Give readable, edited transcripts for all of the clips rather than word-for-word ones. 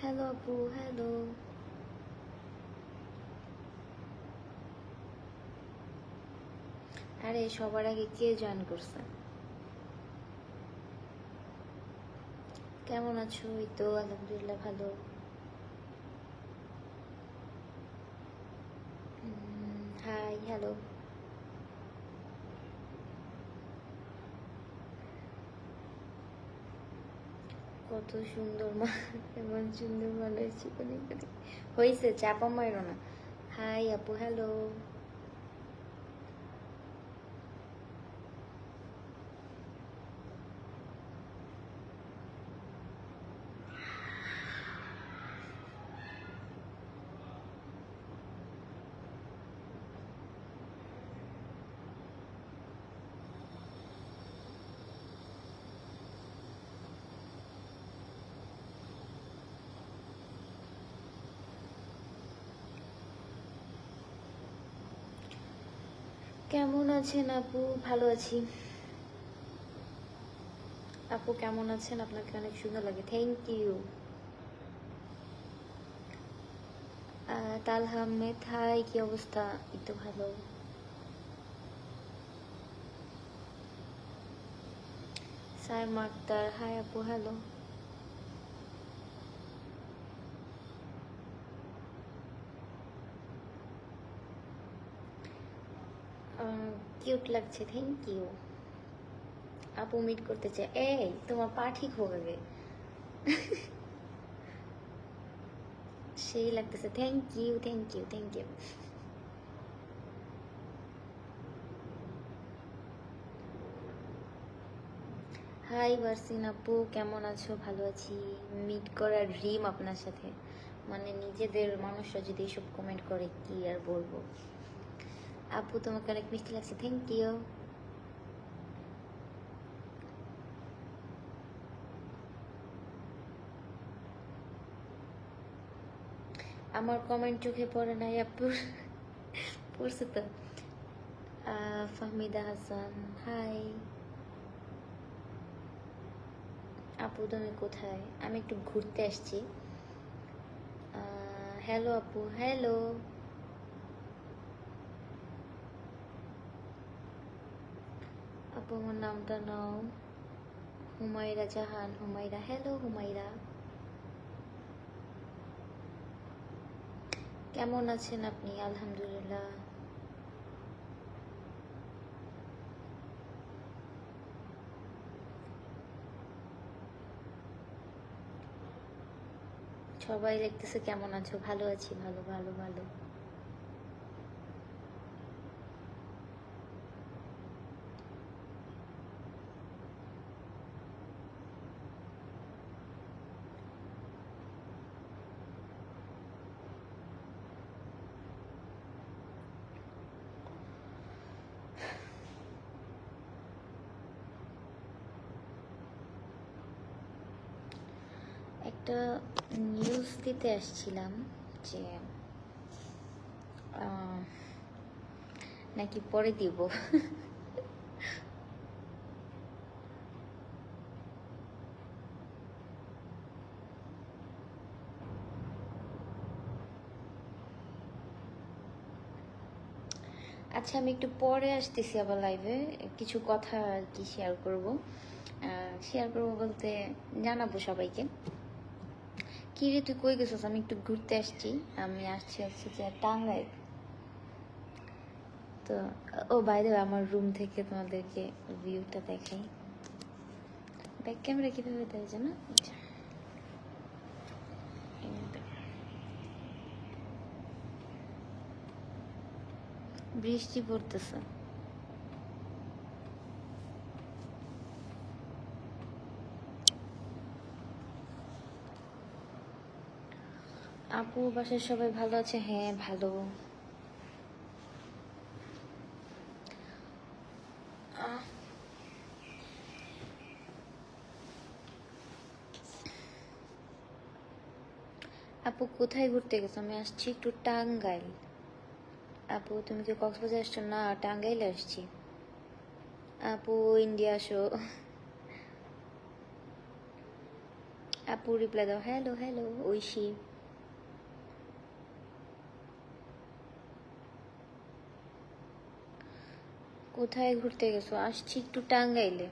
Hello আপু, hello. আরে সবার আগে কে জয়েন করছে? কেমন আছো? এই তো আলহামদুলিল্লাহ ভালো। Hi, hello. কত সুন্দর মা, এমন সুন্দর মানুষ জীবনে করি হয়েছে, চাপা মারো না। হাই আপু, হ্যালো। কেমন আছেন আপু? ভালো আছি। আপু কেমন আছেন? আপনাকে অনেক সুন্দর লাগে, thank you. Talha Ahmed, hi, কি অবস্থা? এই তো ভালো। সাইমা আক্তার, হাই আপু, হ্যালো। কিউট লাগছে, থ্যাংক ইউ। আপু মিট করতে চাই। এই তোমার পা ঠিক হোক আগে। সেই লাগতেছে, thank you, thank you, thank you. Hi বার্সিন আপু, কেমন আছো? ভালো আছি। মিট করার ড্রিম আপনার সাথে, মানে নিজেদের মানুষরা যদি এসব কমেন্ট করে কি আর বলবো। আপু তোমাকে অনেক মিষ্টি লাগছে, থ্যাংক ইউ। আমার কমেন্ট চোখে পড়ে নাই আপু? পড়ছে তো। ফাহমিদা হাসান, হাই। আপু তুমি কোথায়? আমি একটু ঘুরতে আসছি। হ্যালো আপু, হ্যালো। আপু আমার নামটা নাও। হুমায়রা জাহান, হুমায়রা, হ্যালো হুমায়রা। কেমন আছেন আপনি? আলহামদুলিল্লাহ। সবাই লিখতেছে কেমন আছো? ভালো আছি, ভালো ভালো ভালো। একটা নিউজ দিতে আসছিলাম যে নাকি পরে দিব। আচ্ছা আমি একটু পরে আসতেছি আবার লাইভে, কিছু কথা আর কি শেয়ার করব। শেয়ার করবো বলতে জানাবো সবাইকে। কি রে তুই কই গেছিস? আমি একটু ঘুরতে আসছি। আমি আসছি হচ্ছে যে টাঙ্গাইল। তো ও বাই দ্য ওয়ে, আমার রুম থেকে তোমাদেরকে ভিউটা দেখাই। ব্যাক ক্যামেরা কিভাবে দেয় জানো? আচ্ছা, বৃষ্টি পড়তেছে। আপু বাসায় সবাই ভালো আছে? হ্যাঁ ভালো। আপু কোথায় ঘুরতে গেছো? আমি আসছি একটু টাঙ্গাইল। আপু তুমি কি কক্সবাজার আসছো? না, টাঙ্গাইল আসছি। আপু ইন্ডিয়া আসো। আপু রিপ্লাই দাও, হ্যালো হ্যালো ঐশী। কোথায় ঘুরতে গেছো? আসছি একটু টাঙ্গাইলে।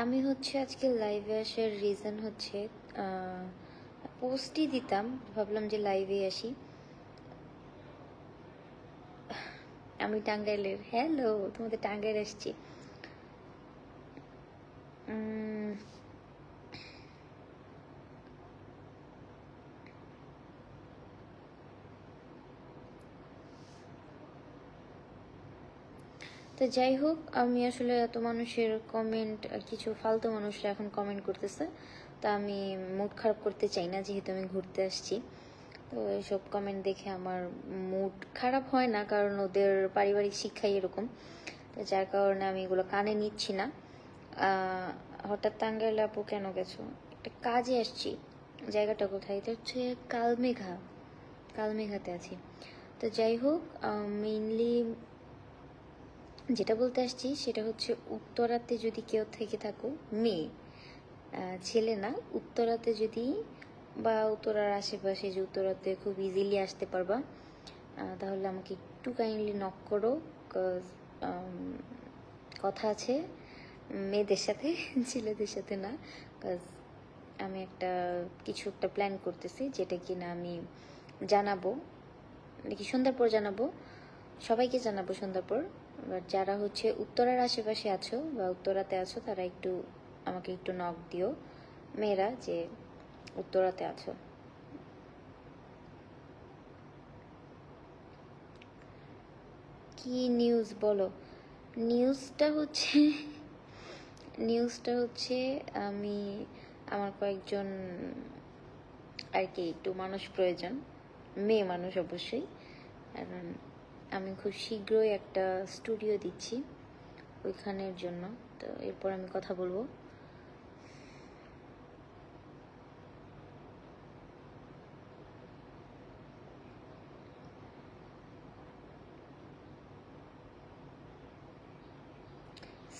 আমি হচ্ছে আজকে লাইভে আসার রিজন হচ্ছে পোস্টই দিতাম, ভাবলাম যে লাইভে আসি। আমি টাঙ্গাইলের। হ্যালো, তোমাদের টাঙ্গাইল আসছি। তো যাই হোক, আমি আসলে এত মানুষের কমেন্ট, কিছু ফালতু মানুষরা এখন কমেন্ট করতেছে, তা আমি মুড খারাপ করতে চাই না, যেহেতু আমি ঘুরতে আসছি। তো এইসব কমেন্ট দেখে আমার মুড খারাপ হয় না, কারণ ওদের পারিবারিক শিক্ষাই এরকম। তো যার কারণে আমি এগুলো কানে নিচ্ছি না। হঠাৎ টাঙ্গাইলে আপু কেন গেছো? একটা কাজে আসছি। জায়গাটা কোথায়? এটা হচ্ছে কালমেঘাতে আছি। তো যাই হোক, মেইনলি যেটা বলতে আসছি সেটা হচ্ছে, উত্তরাতে যদি কেউ থেকে থাকো, মেয়ে ছেলে না, উত্তরাতে যদি বা উত্তরার আশেপাশে, যে উত্তরাতে খুব ইজিলি আসতে পারবা, তাহলে আমাকে একটু কাইন্ডলি নক করো। কথা আছে মেয়েদের সাথে, ছেলেদের সাথে না। কজ আমি কিছু একটা প্ল্যান করতেছি, যেটা কিনা আমি জানাবো, নাকি সন্ধ্যার পর জানাবো, সবাইকে জানাবো সন্ধ্যার পর। বাট যারা হচ্ছে উত্তরার আশেপাশে আছো বা উত্তরাতে আছো, তারা আমাকে একটু নক দিও, মেয়েরা, যে উত্তরাতে আছো। কি নিউজ বলো? নিউজটা হচ্ছে আমার কয়েকজন আর কি একটু মানুষ প্রয়োজন, মেয়ে মানুষ অবশ্যই। কারণ আমি খুব শীঘ্রই একটা স্টুডিও দিচ্ছি ওইখানের জন্য। তো এরপর আমি কথা বলবো।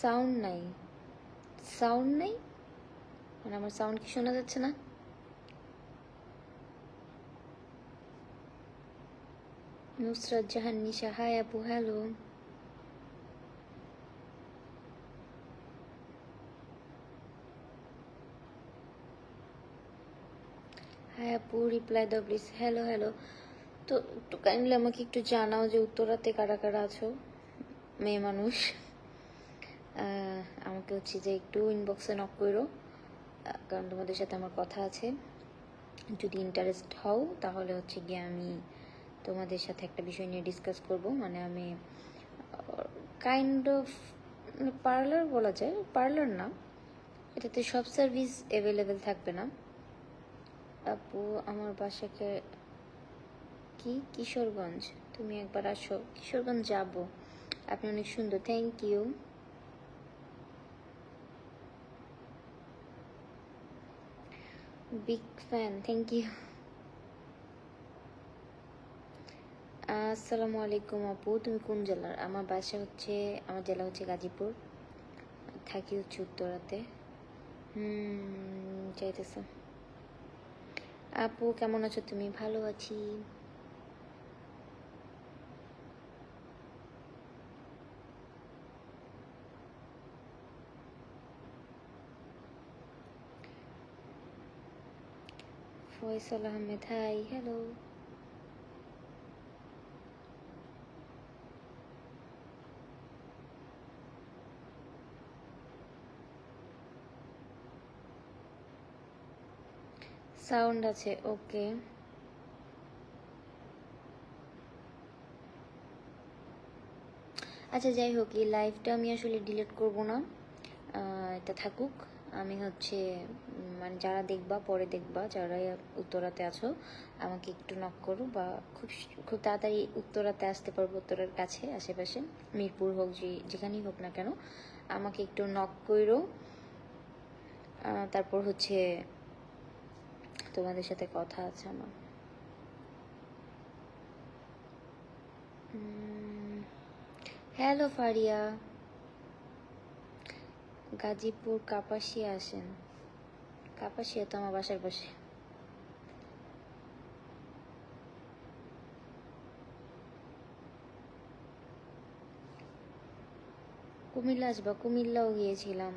সাউন্ড নাই? মানে আমার সাউন্ড কি শোনা যাচ্ছে না? নুসরাত জাহান নিশা, হাই আপু, হ্যালো। হাই আপু, রিপ্লাই দাও প্লিজ। Hello hello. তো একটু কাইন্ডলি আমাকে একটু জানাও যে উত্তরাতে কারা কারা আছো, মেয়ে মানুষ। আমাকে হচ্ছে যে একটু ইনবক্সে নক করো, কারণ তোমাদের সাথে আমার কথা আছে। যদি ইন্টারেস্ট হও, তাহলে হচ্ছে গিয়ে আমি তোমাদের সাথে একটা বিষয় নিয়ে ডিসকাস করব। মানে আমি কাইন্ড অফ পার্লার বলা যায়, পার্লার না, এটাতে সব সার্ভিস অ্যাভেলেবেল থাকবে না। আপু আমার বাসাকে কিশোরগঞ্জ, তুমি একবার আসো। কিশোরগঞ্জ যাব, আপনি অনেক সুন্দর, thank you. Big fan, thank you. আসসালামু আলাইকুম আপু, তুমি কোন জেলার? আমার জেলা হচ্ছে গাজীপুর, থাকি হচ্ছে উত্তরাতে। যাইতেছে। আপু কেমন আছো তুমি? ভালো আছি। Faisal Ahmed, hi, hello. Sound আছে, ওকে। আচ্ছা যাই হোক, এই লাইভটা আমি আসলে ডিলিট করব না, এটা থাকুক। আমি হচ্ছে মানে যারা দেখবা, পরে দেখবা, যারা উত্তরাতে আছো, আমাকে একটু নক করো, বা খুব খুব তাড়াতাড়ি উত্তরাতে আসতে পারবো, উত্তরার কাছে আশেপাশে, মিরপুর হোক, যেখানেই হোক না কেন, আমাকে একটু নক করো। তারপর হচ্ছে তোমাদের সাথে কথা আছে আমার। হ্যালো ফারিয়া, গাজীপুর কাপাসিয়া আসেন। কাপাসিয়া তো আমার বাসার পাশে। কুমিল্লা আসবা? কুমিল্লাও গিয়েছিলাম।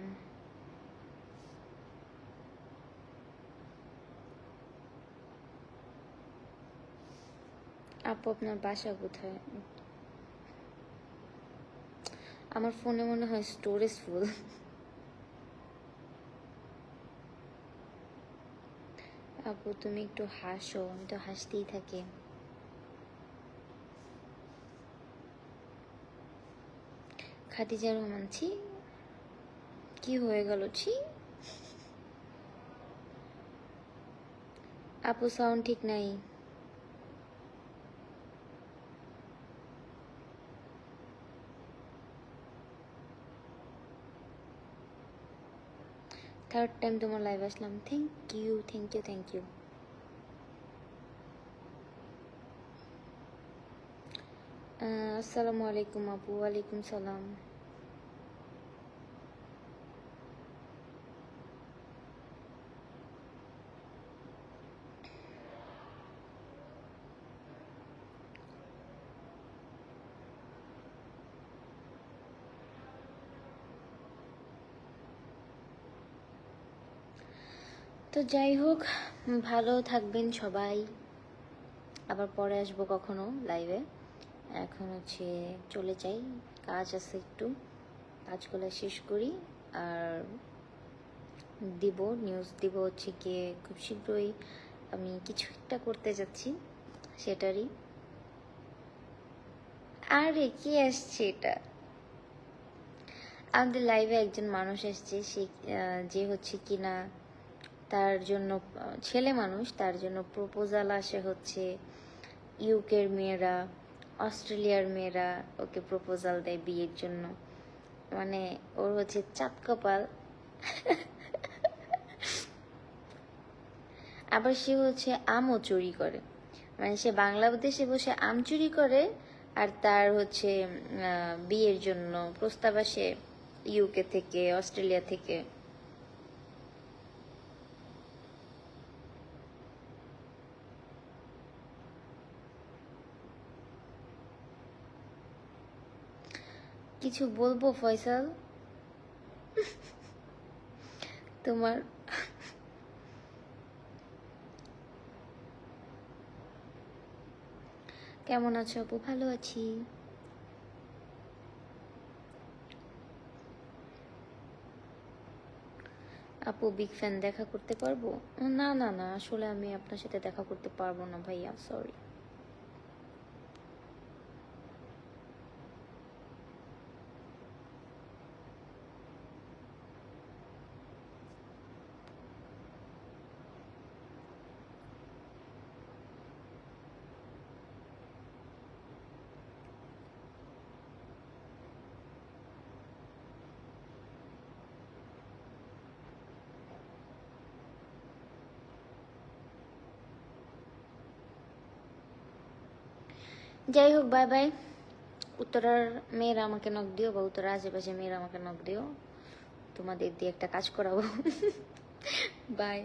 আপু আপনার বাসা কোথায়? আমার ফোনে মনে হয় স্টোরেজ ফুল। আপু তুমি একটু হাসো, আমি তো হাসতেই থাকি। খাদিজা রহমান, ছি কি হয়ে গেল, ছি। আপু সাউন্ড ঠিক নাই। থার্ড টাইম তোমার লাইভ আসলাম, thank you thank you thank you. আসসালামু আলাইকুম আপু। ওয়ালাইকুম সালাম। তো যাই হোক, ভালো থাকবেন সবাই। আবার পরে আসবো কখনো লাইভে। এখন হচ্ছে চলে যাই, কাজ আছে একটু, কাজগুলো শেষ করি। আর দিব নিউজ দিব হচ্ছে গিয়ে খুব শীঘ্রই আমি কিছু একটা করতে যাচ্ছি সেটারই। আরে কি আসছে এটা? আমাদের লাইভে একজন মানুষ এসছে, সে যে হচ্ছে কিনা তার জন্য, ছেলে মানুষ, তার জন্য প্রপোজাল আসে হচ্ছে ইউকের মেয়েরা, অস্ট্রেলিয়ার মেয়েরা ওকে প্রপোজাল দেয় বিয়ের জন্য। মানে ওর হচ্ছে চাঁদ কপাল। আবার সে হচ্ছে আমও চুরি করে, মানে সে বাংলাদেশে বসে আম চুরি করে, আর তার হচ্ছে বিয়ের জন্য প্রস্তাব আসে ইউকে থেকে, অস্ট্রেলিয়া থেকে। কিছু বলবো ফয়সাল? তোমার কেমন আছো আপু? ভালো আছি। আপু বিগ ফ্যান, দেখা করতে পারবো? না না না, আসলে আমি আপনার সাথে দেখা করতে পারবো না ভাইয়া, সরি। যাই হোক, বাই বাই। উত্তরার মেয়েরা আমাকে নক দিও, বা উত্তরার আশেপাশে মেয়েরা আমাকে নক দিও, তোমাদের দিয়ে একটা কাজ করাবো। বাই।